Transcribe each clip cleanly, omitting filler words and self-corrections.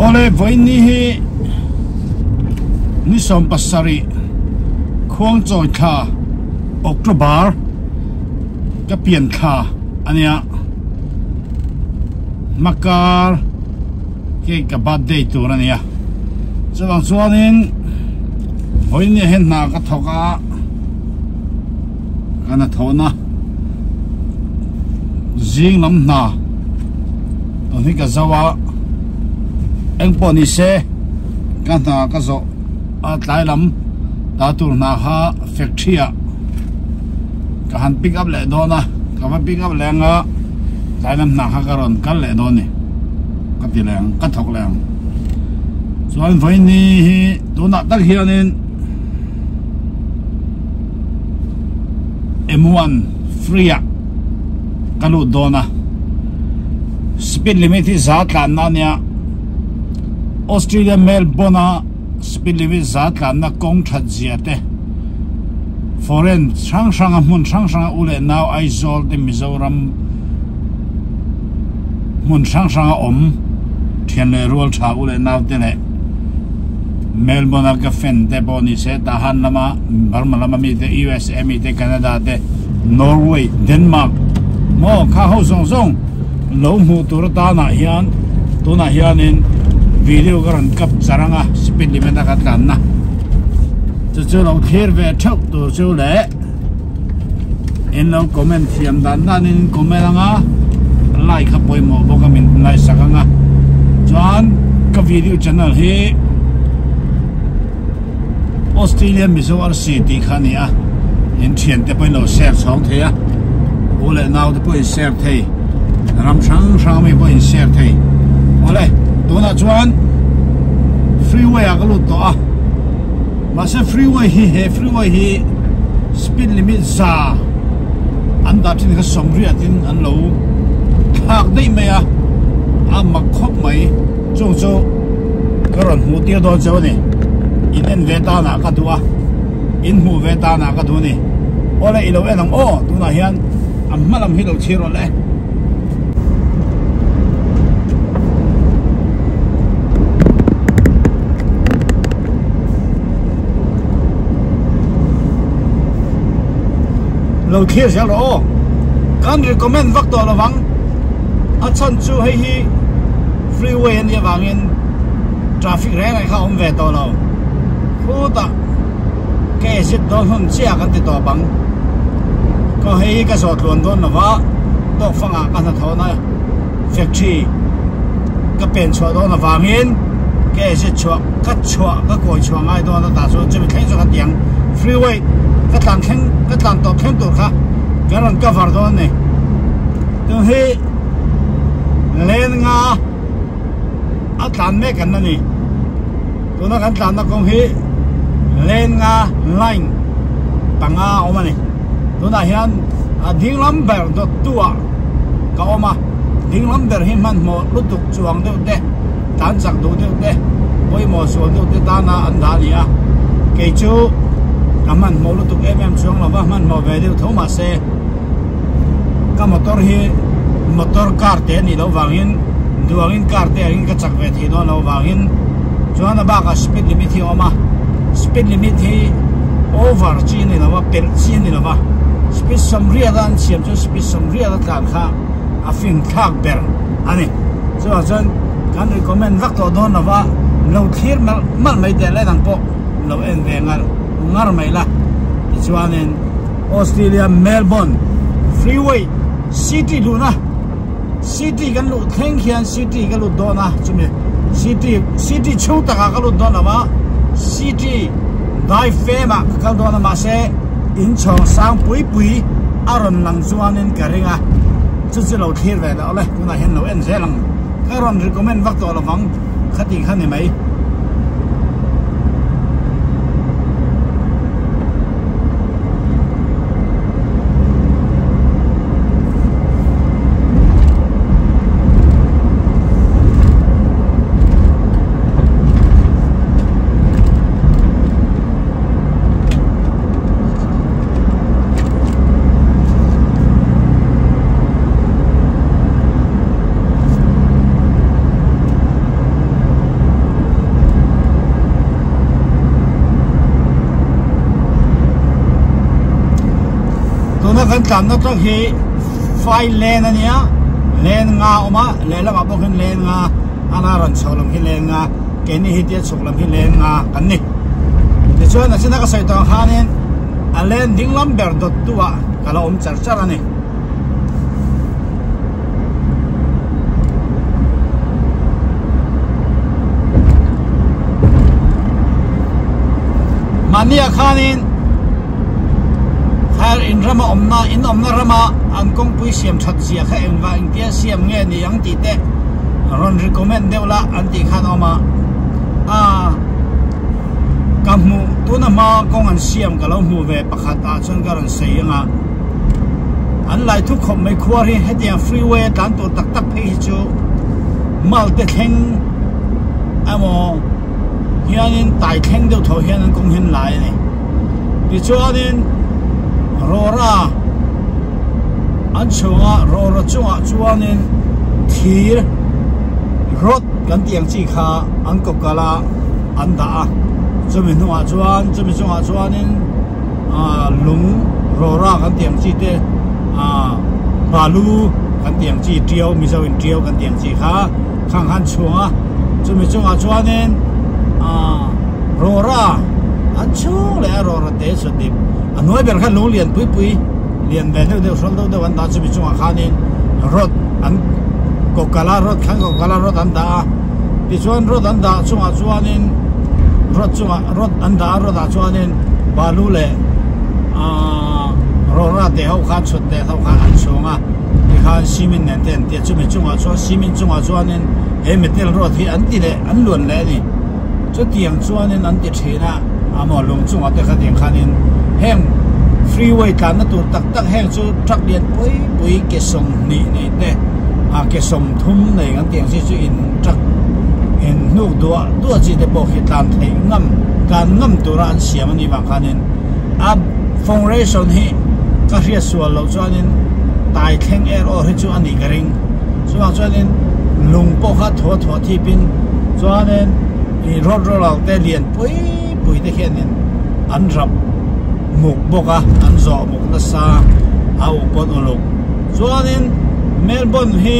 ole voi ni hi ni som pasari khuang choi kha October ka pian kha ania makar ke ka birthday tur ania chawang chuanin voi ni hen na ka thoka kana thona jing lam na to ni ka zawa eng poni se kana ka zo a tlai lam ta tur na ha factory a ka han pick up le dona ka ma pick up le nga tlai lam na ha ka ron kal le doni ka ti leng ka thok leng chuan voi ni hi tu na tak hianin M1 free a kalu dona speed limit is za tlan na nia Australia Melbourne speed limit za tlan na kong that ziate foreign sang mun sang ule now Aizawl te Mizoram mun sang om thian le rol tha ule now te le Melbourne ka fen te boni se ta han lama Burma lama mi te USA mi te Canada te Norway Denmark mo kha ho song lo mu tur ta na hian tu na hianin video garan kap charanga speed limit ka tlan na chu lo kher ve thok tur chu le in lo comment thiam dan dan in comment anga like ka poi mo bo ka min lai sakanga chuan ka video channel hi Australia Mizoram City khania in thian te poi lo share chong thea ole now te poi share thei ram sang mi poi share thei ole dona chuan freeway a galu to a ma se freeway hi speed limit za anda tin ka somri atin an lo thak dei me a ma khop mai chu karon mu ti do chaw ni in veta na ka tua in mu veta na ka tu ni ole ilo enang o tu na hian am malam hi lo chiro le lo khia sia lo kan recommend vak to lawang a chan chu hei hi freeway ni wangin traffic re ngai kha om ve to lo Puta ke sit don hun chia kan ti to bang ko hei ka so tlon don na wa to fanga kan tho na factory ka pen chwa don na wangin ke sit chwa ka koi chwa ngai don na ta so chimi thai so ka tiang freeway ka tlan to khen tur kha garan cover don ne to hei len nga a tlan me kan na ni to na kan tlan na kong hi len nga line panga omani to na hian a ding number dot tua ka oma ding number hi man mo lutuk chuang de te tan chak do de poi mo so de ta na an da ni a ke chu kaman mo lutuk chuang la ba man mo ve de thoma se ka motor car te ni lo wangin duangin car te in ka chak ve thi no lo wangin chuan ba ka speed limit hi oma speed limit hi over chi ni lawa per chi ni lawa speed somria dan chiam chu speed somria da kan kha a fin thak ber ani chuan kan recommend vak to don lawa lo thir mal mai te le dang po lo en ve ngar mai la chuanin Australia Melbourne freeway city luna city kan lu theng khian city kan lu dona chumi city chu ta ka lu dona wa city dai fema ka dona ma se in chong sang pui aron lang chuanin karinga chu lo thir ve da ole kuna hen lo en zelang karon recommend vak to lawang khati khani mai tạm nó chắc hi file lên anh nhá lên nga oma lên làm bốc hình lên nga anh aron sầu làm hi lên nga cái này hi tiệt sầu làm hi lên nga anh nè thì cho nên là cái sai tao han nên anh lên đỉnh lắm bèo đốt tua kalau char char anh mania khanin har in rama omna rama an kong pui siam that sia kha engwa india siam nge ni yang ti te ron recommend deula anti khan oma kamu tuna ma kong an siam kalau mu ve pakhat a chon garan seianga an lai thu khom mai khwari hetia freeway tan to tak tak phei chu mal te theng amo hianin tai theng deuh tho hian an kong hin lai ni ti chuanin rora an chunga rora chunga chuanin thir rot kan tiang chi kha an ko kala an da chumi nuwa chuan chumi chunga chuanin lung rora kan tiang chi te balu kan tiang chi triau miso in triau kan tiang chi kha khang han chunga chumi chunga chuanin rora an chung le rora te so dip anoi ber khan long lian pui lian ve de sol do wan da chumi chunga khanin rot an kokala rot khan kokala rot an da ti chuan rot an da chunga chuanin rot an da rot a chuanin balu le rora de ho khan chut de ho khan an chunga ti khan simin nen ten ti chumi chunga chuan simin chunga chuanin he metal rot hi an ti le an luan le ni cho tiang chuanin an ti thina amo lung chunga te kha tiang khanin heng freeway tan na tur tak tak heng chu truck lian pui ke som ni te ke som thum nei kan tiang si chu in truck in nu do chi te bo hi tan thei ngam kan ngam tura an siam ani bang khanin ab foundation hi ka ria sual lo chuanin tai theng er o hi chu ani garing chuanin lung po kha tho thi pin chuanin i rod lao te lian pui te hianin an rap muk boka an zo muk na sa au pon olok chuanin Melbourne hi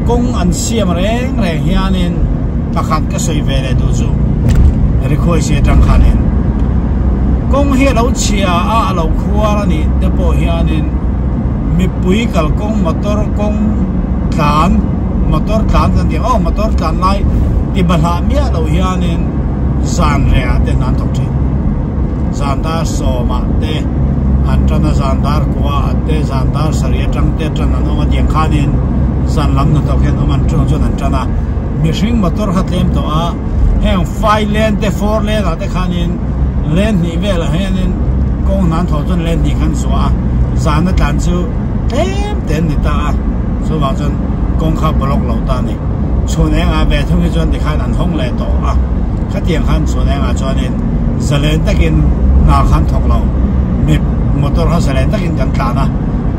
kong an siam reng hianin pakhat ka soi vele du chu rekhoi se tang khanin kong hi lo chia a lo khuar ani te po hianin mi pui kal kong motor tlan kan ti motor tlan lai ti bala mia lo hianin zan rea te nan tok thi zandar soma te antana zandar kwa te zandar saria tang te tan no ma diang khanin zan lam no tok hen man chon antana mishing motor hatlem to a heng 5 lane te 4 lane ate khanin lane ni vela henin kong nan tho chon lane ni khan suwa zan na tan chu tem ni ta so wa chon kong kha block lo ta ni chone nga ve thong ki chon ti khan an hong le to a kha tiang khan chone nga chonin zalen takin na khan thok lo mi motor ha zalen takin kan tla na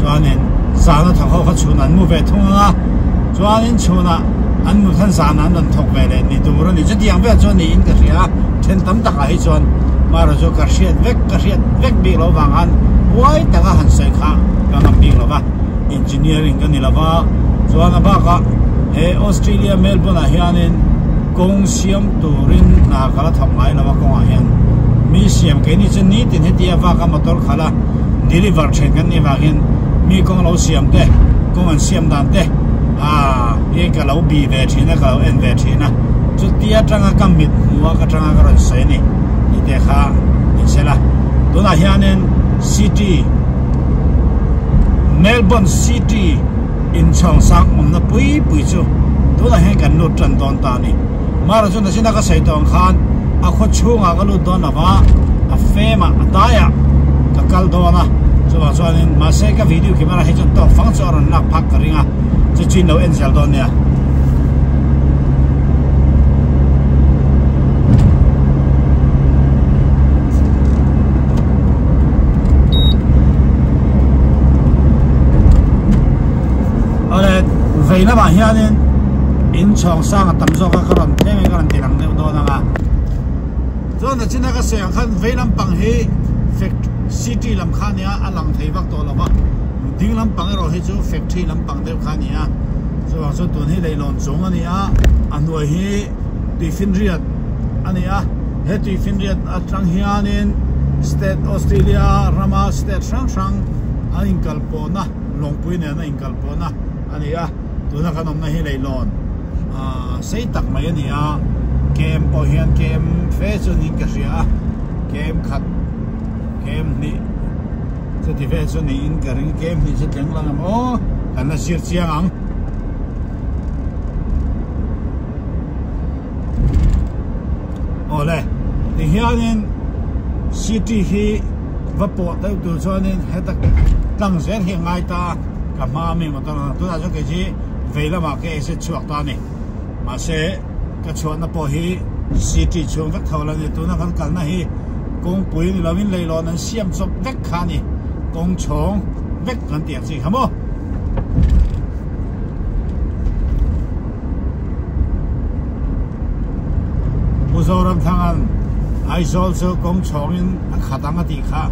chonin zan na thok kha chun an mu ve thong nga chonin chuna an mu khan zan an dan thok ve le ni tu ro ni chatiang ve chon ni in ka ria then tam ta kai chon ma ro jo ka riat vek bi lo wang an wai ta ga han sai kha ka ngam bi lo ba engineering kan ni la ba chuan ba ka Australia Melbourne hianin kong siam turin na kala thamai lawa kong hian mi siam ke ni chen ni tin hetia wa ka motor khala deliver chen kan ni wa hin mi kong lo siam te kong an siam dan te e ka lo bi ve thina ka lo en ve thina chu tia tanga kam mit wa ka tanga ka ron sai ni te kha ni sela dona hianin city Melbourne city in chong sang na pui chu to la hen kan no tran don ta ni mara chu na sina ka sai tong khan a kho chunga ka lu don wa a fema ataya ka kal do na chu wa chuanin ma se ka video ki mara he chu to fang chu ron nak phak ka ringa chu chin lo en sel don nia vậy nó bảo hiền nên in chong sang tầm zo các con thế mấy con tiền nặng đều đo nè rồi là chính là cái xe khăn vậy làm bằng hi city lam khania alang thei vak to lawa ding lam pang ro he chu factory lam pang deu khania so so tun hi leilon chong ania anoi hi tifinriat ania he tifinriat atrang hianin state Australia rama state sang ain kalpona longpui ne na in kalpona ania tuna kanom na hi leilon sei tak mai ania kem po hian kem fe chu ning ka ria kem khat kem ni chu ti fe chu ni in ka ring kem ni chu teng lang o kan na sir chiang ang ole ti hianin city hi vapo tau tu chuanin hetak tlang zer hi ngai ta ka ma mi ma ta tu na chu ke ji veila ma ke se chuak ta ni ma se ka chuan na po hi city chung vek thola ni tu na kan kal na hi kong pui ni lawin leilon an siam chop vek kha ni kong chong vek kan tiak chi hamo uzoram thangan ai sol so kong chong in khatang ati kha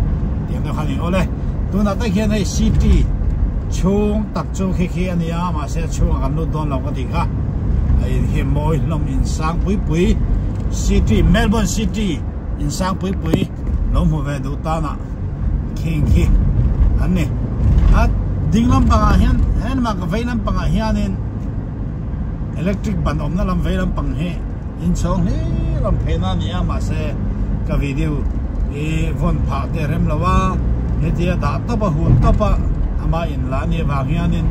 tiang na khani ole tu na ta khian ai city chung tak chu khi khi ania ma se chung kan lu don law ka ti kha ai he moi lom in sang pui pui city Melbourne city in sang pui pui lom ho ve du ta na king khi an ne at ding lam pa hian hen ma ka ve lam pa hianin electric ban om na lam ve lam pang he in chong he lam phe na ni ma se ka video e von pha te rem lawa he dia da ta ba hun ta pa ama in la ni wa hianin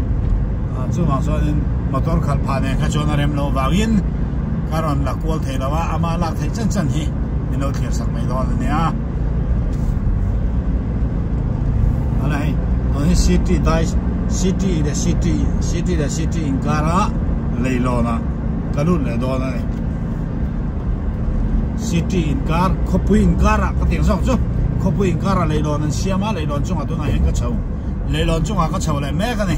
chu ma so in motor khal pha ne kha chona rem lo wa in karon la kol the lawa ama lak thai chan chan hi mino thiar sak mai don ne a alai on city dai city the city in kara leilona kalun le don ne city in car khopui in kara ka tiang song chu khopui in kara leilon an siama leilon chunga tu na hen ka chau leilon chunga ka chau le me ka ni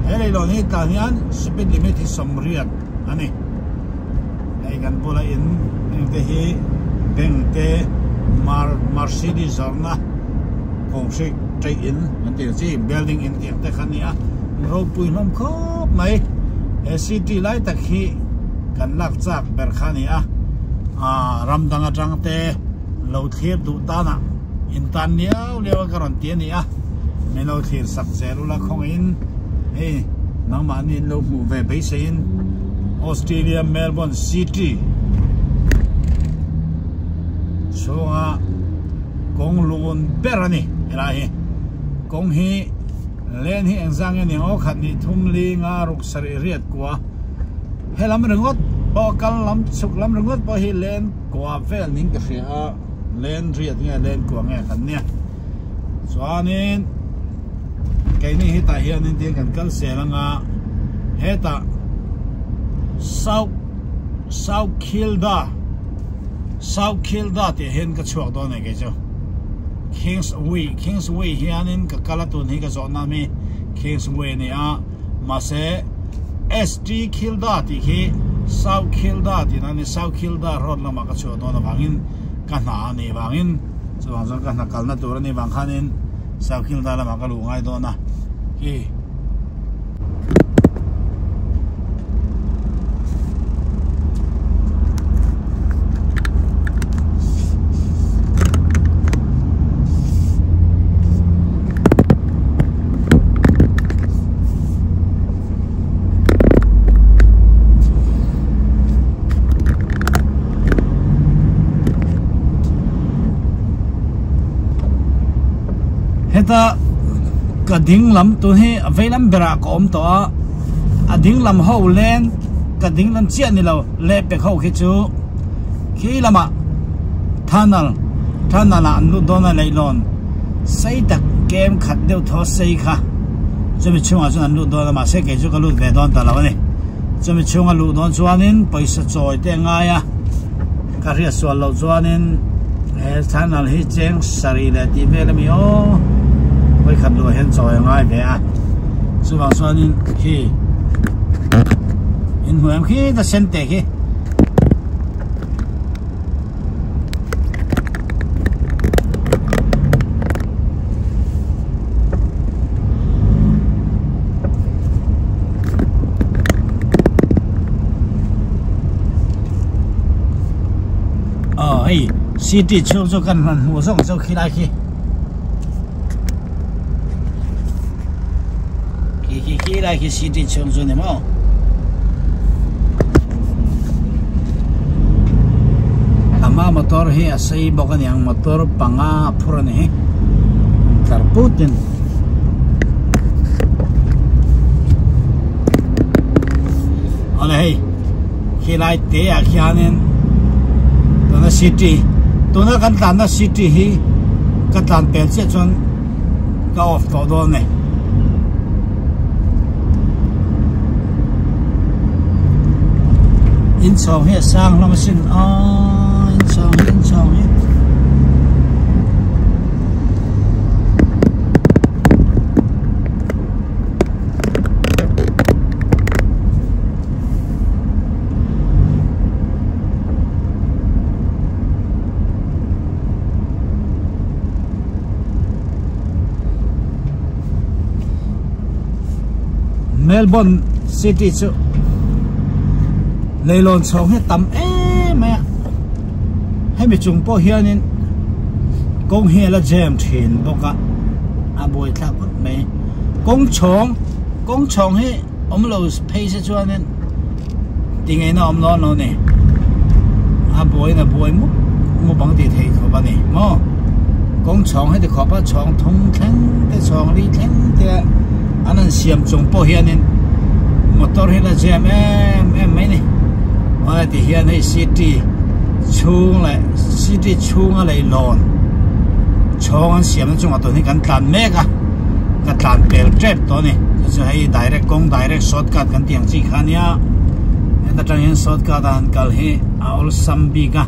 he leilon hi ta hian speed limit hi somriat ani ai kan bola in te hi beng te Mercedes orna kongsi trai in an ti chi building in tiang te khania ro pui nom khop mai e city lai tak hi kan lak chak ber khania ramdang atang te lo thiep du ta na in tan niao lewa karon ti ni a me lo thir sak zero la khong in he nang ma ni lo mu ve be sein Australia Melbourne city so kong luon berani era hi kong hi len hi engzang ni o khat ni thum li nga ruk sari riat kwa helam rengot po kal lam suk lam rengot po hi len kwa vel ning ka ria len riat nge len kwa nge kan nia chuanin cái này hiện tại hiện nên cần cân xe là ngà hết ta South Kilda thì hiện cái chuột đó này cái chỗ Kingsway hiện nên cái Kalatun hiện cái chỗ nào mi Kingsway này à mà sẽ ST Kilda thì khi South Kilda thì nó South Kilda road là mà cái chỗ đó là vangin cái nào này vangin chỗ vang cái nào cái nàoตัวnày vang khanin South Kilda là mà cái luồng ai đó na ki heta ka ding lam tu he aveilam bera ko om to a ding lam ho len ka ding lam chian ni lo le pe ho khi chu khi lama thanal an lu dona leilon sei tak kem khat deu tho sei kha chumi chunga chu an lu dona ma se ke chu ka lu ve don ta lawani chumi chunga lu don chuanin paisa choi te nga ya ka ria so lo chuanin he thanal hi cheng sari le ti velami o với khăn lụa hiện rồi ngay về à sư bảo xoa nên khi in hồi em khi ta xem tệ khi ấy city chiếu cho cần hoàn mùa rộng cho khi lại khi lại khi city chiếu cho này mà ama motor hi asai bokan yang motor panga pura ni terputin oleh khi lại té à khi anh tụi nó city tụi nó căn tàn nó city hi căn tàn bèn sẽ chọn cái off tàu đó này in song hi sang lắm xin in song hi Melbourne City chu lấy lon song hết tầm mẹ hay bị chúng po hiền nên công hiền là jam thìn bốc à bồi tháp mẹ công chong hết ông lâu pace cho nên tiếng ấy nó ông nó nè à bồi mu bằng tiền thầy thôi bạn nè mà công chong hết thì khó bắt chong thông thắng cái chong đi thắng thì anh ăn xiêm chúng po hiền nên motor hết là jam em mấy nè mà thì hiện nay city chung lại lon chung anh xem chúng tôi này cần tàn mẹ cái tàn bèo trap đó này cho hay direct shortcut cần tiếng gì khá nhá người ta đang shortcut anh cần hay all sambi cả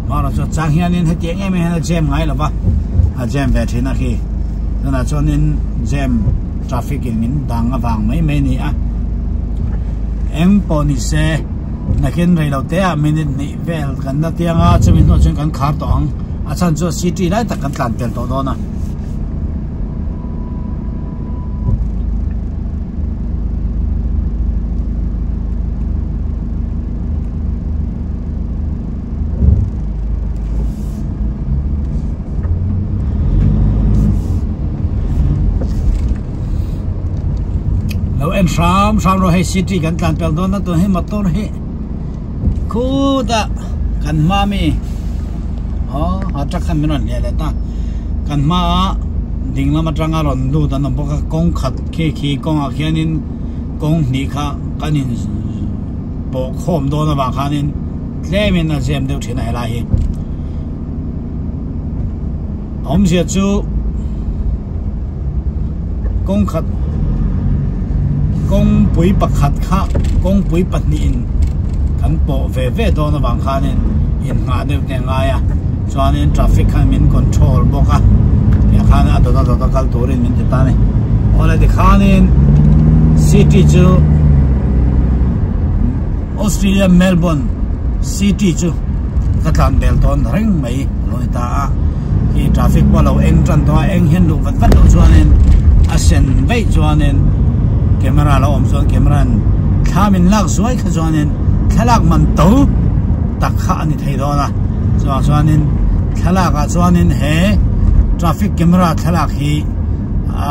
mà nó cho trang hiện nay tiếng em hay jam ngay là ba jam về thế nào khi nên là cho nên jam traffic mình đang vàng mấy nè em bỏ đi xe na ken rei lo te a minute ni vel kan na tianga chumin no chung kan khar to ang a chan cho city lai tak kan tlan tel to do na lo en sam rồi hay city kan tlan tel do na to he motor he khu ta kan ma mi ha chắc kan mình nè là ta kan ma ding lama tranga ron du ta no boka kong khat khi kong a khianin kong ni kha kanin bo khom do na ba khanin tlemin na jem deu thina ela hi om sia chu kong khat kong pui pakhat kha kong pui patni in kan po ve do na bang khanin in nga deu te nga ya chuanin traffic khan min control boka ya khana da kal turin min ta ne ola de khanin city chu Australia Melbourne city chu ka tlan bel ton reng mai loi ta ki traffic palo eng tran to eng hen lu vat lo chuanin asen vei chuanin camera lo om chuan camera thamin lak suai kha chuanin thalak man to tak kha ani thei do na chuanin thalak a chuanin he traffic camera thalak hi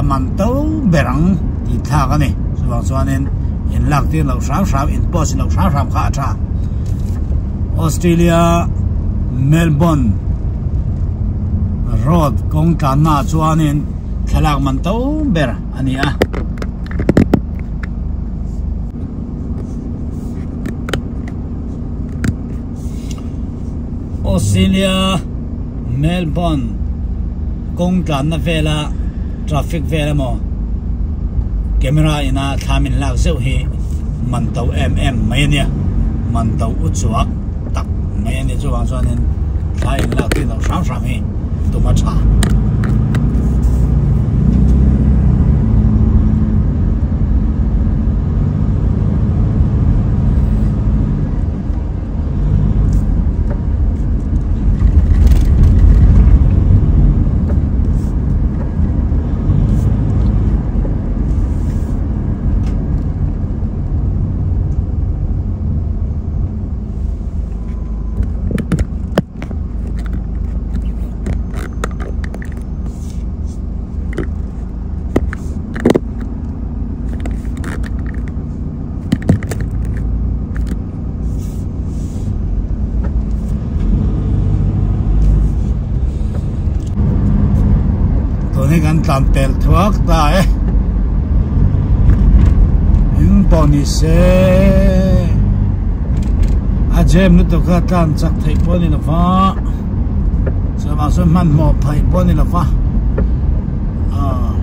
man to berang ti thak ani chuanin in lak ti lo sang in post lo sang kha tha Australia Melbourne road kong ta na chuanin thalak man to ber ani a Australia Melbourne kong tlan na vela traffic vela mo camera ina thamin lak zeu hi man to mai nia man to uchuak tak mai ni chuang chuanin thain lak ti no sang hi tuma cha tlan tel thuak ta in poni se a jem nu to ka tlan chak thei poni la fa sama so man mo phai poni la fa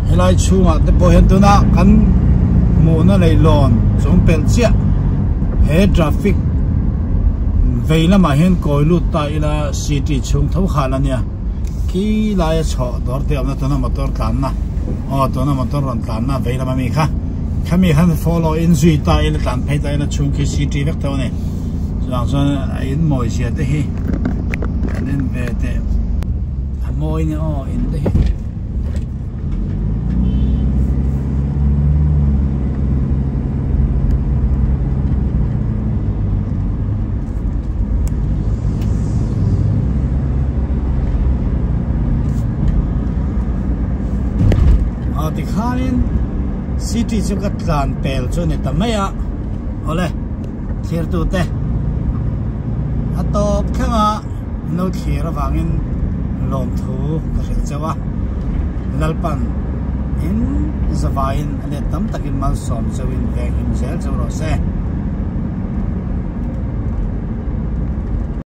helai chunga te po hen tu na kan mo na lei lon chung pel chia he traffic veila ma hen koi lu ta ila city chung thau khala nia ki la ya cho dor te amna to na motor tlan na to na motor ron tlan na veila ma mi kha khami han follow in zui ta ila tlan phei ta ila chung ki city vek to ne jang so in moi sia te hi nen ve te moi ne in te hi thì khanin city chu ka tlan pel chu ne tamaya ole thir tu te atop khanga no thira wangin lom thu ka hel chawa lalpan in zawain ale tam takin mal som chawin veng im zel chaw ro se